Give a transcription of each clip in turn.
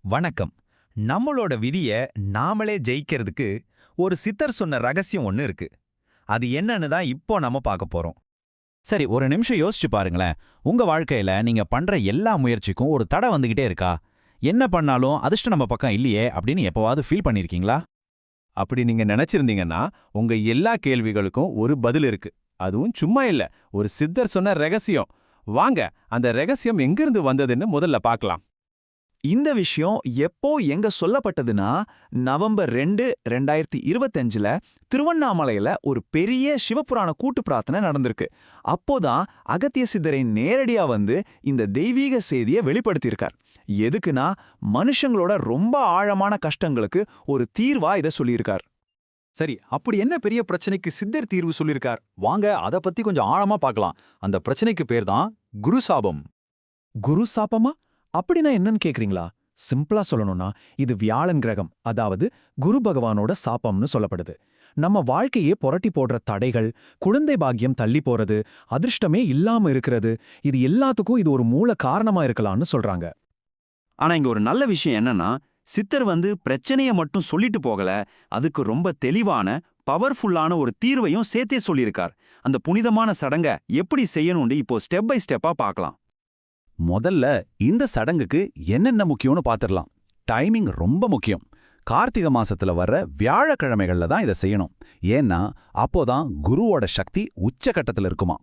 வணக்கம். நம்மளோட விதிய நாமளே ஜெயிக்கிறதுக்கு ஒரு சித்தர் சொன்ன ரகசியம் ஒண்ணு இருக்கு. அது என்னன்னு தான் இப்போ நம்ம பார்க்க போறோம். சரி, ஒரு நிமிஷம் யோசிச்சு பாருங்களேன். உங்க வாழ்க்கையில நீங்க பண்ற எல்லா முயற்சிக்கும் ஒரு தடை வந்துகிட்டே இருக்கா? என்ன பண்ணாலும் அதிர்ஷ்டம் நம்ம பக்கம் இல்லையே அப்படின்னு எப்பவாவது ஃபீல் பண்ணிருக்கீங்களா? அப்படி நீங்க நினைச்சிருந்தீங்கன்னா உங்க எல்லா கேள்விகளுக்கும் ஒரு பதில் இருக்கு. அதுவும் சும்மா இல்ல, ஒரு சித்தர் சொன்ன ரகசியம். வாங்க அந்த ரகசியம் எங்கிருந்து வந்ததுன்னு முதல்ல பார்க்கலாம். இந்த விஷயம் எப்போ எங்க சொல்லப்பட்டதுன்னா, நவம்பர் 2, 2025ல திருவண்ணாமலையில ஒரு பெரிய சிவபுராண கூட்டு பிரார்த்தனை நடந்திருக்கு. அப்போதான் அகத்திய சித்தரை நேரடியா வந்து இந்த தெய்வீக செய்தியை வெளிப்படுத்தியிருக்கார். எதுக்குன்னா, மனுஷங்களோட ரொம்ப ஆழமான கஷ்டங்களுக்கு ஒரு தீர்வா இதை சொல்லியிருக்கார். சரி, அப்படி என்ன பெரிய பிரச்சனைக்கு சித்தர் தீர்வு சொல்லியிருக்கார்? வாங்க அத பத்தி கொஞ்சம் ஆழமா பார்க்கலாம். அந்த பிரச்சனைக்கு பேர் தான் குரு சாபம். குரு சாபமா? அப்படின்னா என்னன்னு கேக்குறீங்களா? சிம்பிளா சொல்லணும்னா, இது வியாழன் கிரகம், அதாவது குரு பகவானோட சாபம்னு சொல்லப்படுது. நம்ம வாழ்க்கையே புரட்டி போடுற தடைகள், குழந்தை பாக்கியம் தள்ளி போறது, அதிர்ஷ்டமே இல்லாம இருக்கிறது, இது எல்லாத்துக்கும் இது ஒரு மூல காரணமா இருக்கலாம்னு சொல்றாங்க. ஆனா இங்க ஒரு நல்ல விஷயம் என்னன்னா, சித்தர் பிரச்சனைய மட்டும் சொல்லிட்டு போகல, அதுக்கு ரொம்ப தெளிவான பவர்ஃபுல்லான ஒரு தீர்வையும் சேர்த்தே சொல்லியிருக்கார். அந்த புனிதமான சடங்க எப்படி செய்யணும்னு இப்போ ஸ்டெப் பை ஸ்டெப்பா பார்க்கலாம். முதல்ல இந்த சடங்குக்கு என்னென்ன முக்கியம்னு பார்த்துடலாம். டைமிங் ரொம்ப முக்கியம். கார்த்திகை மாசத்துல வர்ற வியாழக்கிழமைகள்ல தான் இதை செய்யணும். ஏன்னா அப்போதான் குருவோட சக்தி உச்சகட்டத்துல இருக்குமா.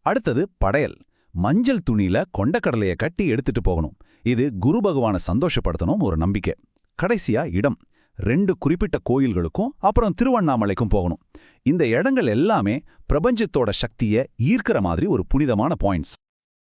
அடுத்தது படையல். மஞ்சள் துணியில கொண்டக்கடலைய கட்டி எடுத்துட்டு போகணும். இது குரு பகவானை சந்தோஷப்படுத்தணும் ஒரு நம்பிக்கை. கடைசியா இடம். 2 குறிப்பிட்ட கோயில்களுக்கும் அப்புறம் திருவண்ணாமலைக்கும் போகணும். இந்த இடங்கள் எல்லாமே பிரபஞ்சத்தோட சக்தியை ஈர்க்கிற மாதிரி ஒரு புனிதமான பாயிண்ட்ஸ்.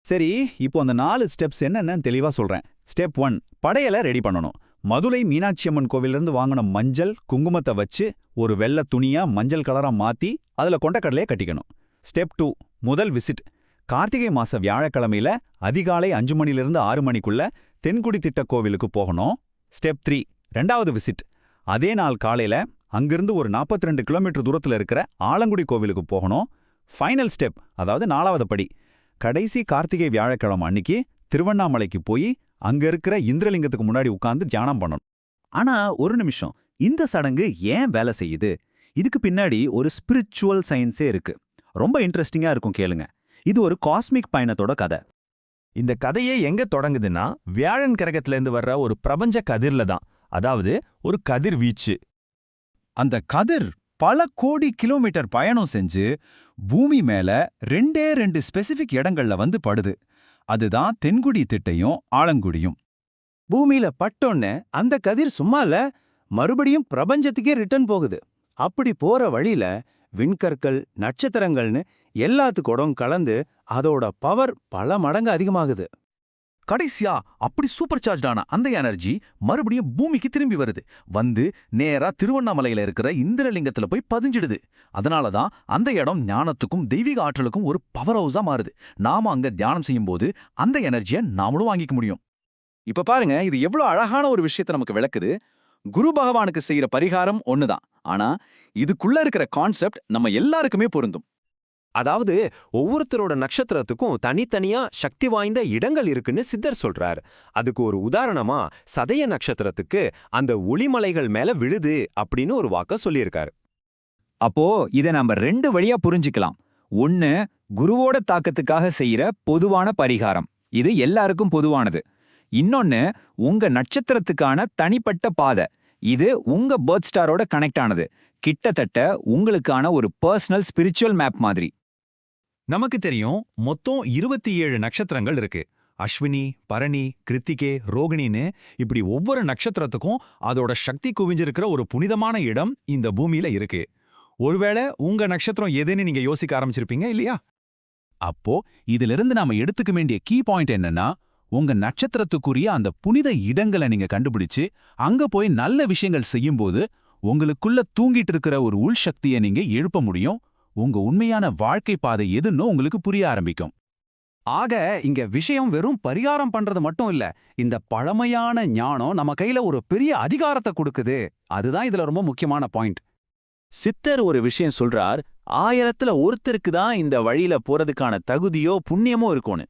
சரி, இப்போ அந்த 4 ஸ்டெப்ஸ் என்னன்னு தெளிவா சொல்றேன். ஸ்டெப் 1, படையலை ரெடி பண்ணணும். மதுரை மீனாட்சி அம்மன் கோவிலிருந்து வாங்கின மஞ்சள் குங்குமத்தை வச்சு ஒரு வெள்ளை துணியா மஞ்சள் கலரா மாத்தி அதுல கொண்டக்கடலையை கட்டிக்கணும். ஸ்டெப் 2, முதல் விசிட். கார்த்திகை மாச வியாழக்கிழமையில அதிகாலை 5 மணிலிருந்து 6 மணிக்குள்ள தென்குடி திட்ட கோவிலுக்கு போகணும். ஸ்டெப் 3, 2வது விசிட். அதே நாள் காலையில அங்கிருந்து ஒரு 42 கிலோமீட்டர் தூரத்துல இருக்கிற ஆலங்குடி கோவிலுக்கு போகணும். ஃபைனல் ஸ்டெப், அதாவது 4வது படி. கடைசி கார்த்திகை வியாழக்கிழமை அன்னைக்கு திருவண்ணாமலைக்கு போய் அங்க இருக்கிற இந்திரலிங்கத்துக்கு முன்னாடி உட்கார்ந்து தியானம் பண்ணணும். ஆனா ஒரு நிமிஷம், இந்த சடங்கு ஏன் வேலை செய்யுது? இதுக்கு பின்னாடி ஒரு ஸ்பிரிச்சுவல் சயின்ஸே இருக்கு. ரொம்ப இன்ட்ரெஸ்டிங்கா இருக்கும், கேளுங்க. இது ஒரு காஸ்மிக் பயணத்தோட கதை. இந்த கதையே எங்க தொடங்குதுன்னா, வியாழன் கிரகத்திலேருந்து வர்ற ஒரு பிரபஞ்ச கதிர்ல தான். அதாவது ஒரு கதிர் வீச்சு. அந்த கதிர் பல கோடி கிலோமீட்டர் பயணம் செஞ்சு பூமி மேல 2 ஸ்பெசிபிக் இடங்கள்ல வந்து படுது. அதுதான் தென்குடி திட்டையும் ஆலங்குடியும். பூமியில பட்டோன்னு அந்த கதிர் சும்மா இல்ல, மறுபடியும் பிரபஞ்சத்துக்கே ரிட்டர்ன் போகுது. அப்படி போற வழியில விண்கற்கள், நட்சத்திரங்கள்னு எல்லாத்துக்கூடம் கலந்து அதோட பவர் பல மடங்கு அதிகமாகுது. கடைசியா அப்படி சூப்பர் சார்ஜான அந்த எனர்ஜி மறுபடியும் பூமிக்கு திரும்பி வருது. வந்து நேரா திருவண்ணாமலையில இருக்கிற இந்திரலிங்கத்துல போய் பதிஞ்சிடுது. அதனாலதான் அந்த இடம் ஞானத்துக்கும் தெய்வீக ஆற்றலுக்கும் ஒரு பவர் ஹவுஸா மாறுது. நாம அங்க தியானம் செய்யும்போது அந்த எனர்ஜியை நாமளும் வாங்கிக்க முடியும். இப்ப பாருங்க, இது எவ்வளவு அழகான ஒரு விஷயத்தை நமக்கு விளக்குது. குரு பகவானுக்கு செய்யற பரிகாரம் ஒண்ணுதான், ஆனா இதுக்குள்ள இருக்கிற கான்செப்ட் நம்ம எல்லாருக்குமே பொருந்தும். அதாவது ஒவ்வொருத்தரோட நட்சத்திரத்துக்கும் தனித்தனியா சக்தி வாய்ந்த இடங்கள் இருக்குன்னு சித்தர் சொல்றார். அதுக்கு ஒரு உதாரணமா சதய நட்சத்திரத்துக்கு அந்த ஒளிமலைகள் மேல விழுது அப்படின்னு ஒரு வாக்க சொல்லியிருக்காரு. அப்போ இதை நம்ம 2 வழியா புரிஞ்சுக்கலாம். ஒன்னு, குருவோட தாக்கத்துக்காக செய்யற பொதுவான பரிகாரம், இது எல்லாருக்கும் பொதுவானது. இன்னொன்னு, உங்க நட்சத்திரத்துக்கான தனிப்பட்ட பாதை, இது உங்க பர்த் ஸ்டாரோட கனெக்ட் ஆனது. கிட்டத்தட்ட உங்களுக்கான ஒரு பர்சனல் ஸ்பிரிச்சுவல் மேப் மாதிரி. நமக்கு தெரியும், மொத்தம் 27 நட்சத்திரங்கள் இருக்கு. அஸ்வினி, பரணி, கிருத்திகே, ரோகிணின்னு இப்படி ஒவ்வொரு நட்சத்திரத்துக்கும் அதோட சக்தி குவிஞ்சிருக்கிற ஒரு புனிதமான இடம் இந்த பூமியில இருக்கு. ஒருவேளை உங்க நட்சத்திரம் எதுன்னு நீங்க யோசிக்க ஆரம்பிச்சிருப்பீங்க இல்லையா? அப்போ இதிலிருந்து நாம எடுத்துக்க வேண்டிய கீ பாயிண்ட் என்னன்னா, உங்க நட்சத்திரத்துக்குரிய அந்த புனித இடங்களை நீங்க கண்டுபிடிச்சு அங்க போய் நல்ல விஷயங்கள் செய்யும்போது உங்களுக்குள்ள தூங்கிட்டு இருக்கிற ஒரு உள் சக்தியை நீங்க எழுப்ப முடியும். உங்க உண்மையான வாழ்க்கை பாதை எதுன்னு உங்களுக்கு புரிய ஆரம்பிக்கும். ஆக இங்க விஷயம் வெறும் பரிகாரம் பண்றது மட்டும் இல்ல, இந்த பழமையான ஞானம் நம்ம கையில ஒரு பெரிய அதிகாரத்தை கொடுக்குது. அதுதான் இதுல ரொம்ப முக்கியமான பாயிண்ட். சித்தர் ஒரு விஷயம் சொல்றார், 1000த்துல ஒருத்தருக்கு தான் இந்த வழியில போறதுக்கான தகுதியோ புண்ணியமோ இருக்கும்னு.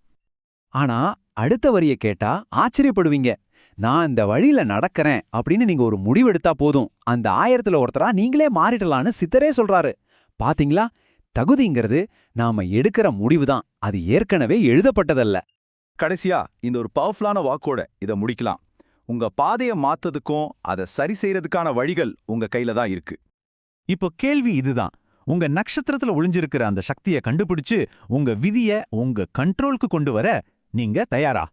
ஆனா அடுத்த வரிய கேட்டா ஆச்சரியப்படுவீங்க. நான் இந்த வழியில நடக்கறேன் அப்படின்னு நீங்க ஒரு முடிவெடுத்தா போதும், அந்த 1000ல ஒருத்தரா நீங்களே மாறிடலான்னு சித்தரே சொல்றாரு. பாத்தீங்களா, தகுதிங்கிறது நாம எடுக்கிற முடிவுதான், அது ஏற்கனவே எழுதப்பட்டதல்ல. கடைசியா இந்த ஒரு பவர்ஃபுல்லான வாக்கோட இத முடிக்கலாம். உங்க பாதைய மாத்ததுக்கும் அதை சரி செய்யறதுக்கான வழிகள் உங்க கையில தான் இருக்கு. இப்போ கேள்வி இதுதான், உங்க நட்சத்திரத்துல ஒளிஞ்சிருக்கிற அந்த சக்தியை கண்டுபிடிச்சு உங்க விதிய உங்க கண்ட்ரோலுக்கு கொண்டு வர நீங்க தயாரா?